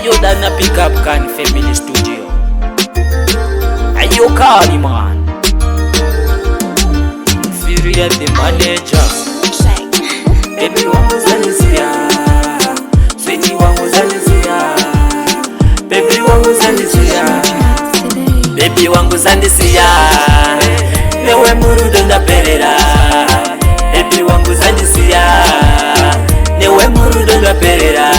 Ayo Dana Pick Up Can Family Studio. Ayo Kali man. Furia the manager. Baby wangu zanisia, sweetie wangu zanisia, baby wangu zanisia, baby wangu zanisia, newe murudo ndaperera. Baby wangu zanisia, newe murudo ndaperera.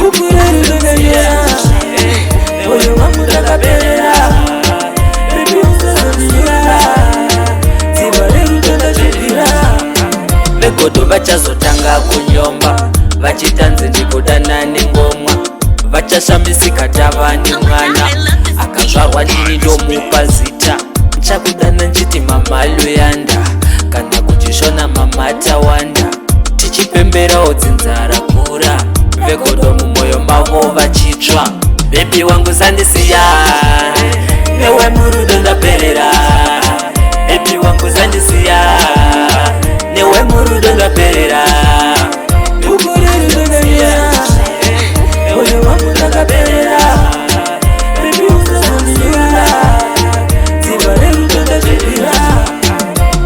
Ukurero ndaperera, newe wangu ndaperera. Baby wangu zanisia, zibarerudo ndaperera. Vegodo vachazotanga kunyomba, vachitanze ndikudana nengomwa, vachashambisika tavani mwana, akazvarwa ndini ndomupa zita. Nchakudana nchiti mama Luyanda, kana kuchishona mama Tawanda, tichipemberawo dzinzara kura, vegodo mumoyo mavo vachitsva. Baby wangu zandisiya, newe murudo ndaperera. Baby wangu zandisiya, newe murudo ndaperera. Ukurero ndaperera, newe wangu ndaperera. Baby wangu zandisiya, zibarerudo ndaperera.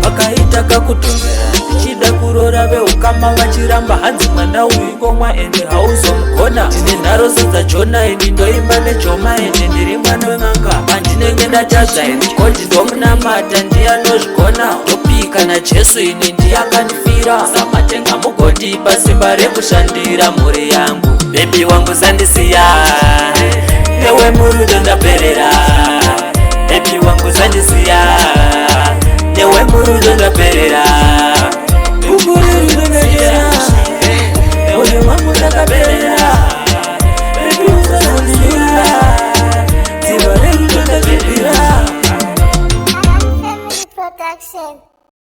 Vakaita kakutongera ndichida kurora veukama vachiramba hanzi mwana uingomwa ende hauzomugona. Tine nharo dzajona ini ndoimba nejoma ende ndiri mwana wen'anga. Pandinenge ndatadza ini koji ndomunamata ndiyanozvigona. Ndopika naJesu ini ndiyakanifira, samatenga mugondipa simba rekushandira mhuri yangu. Baby wangu zandisiya, newe murudo ndaperera. Baby wangu zandisiya, newe murudo ndaperera. Ukurero ndaperera, newe wangu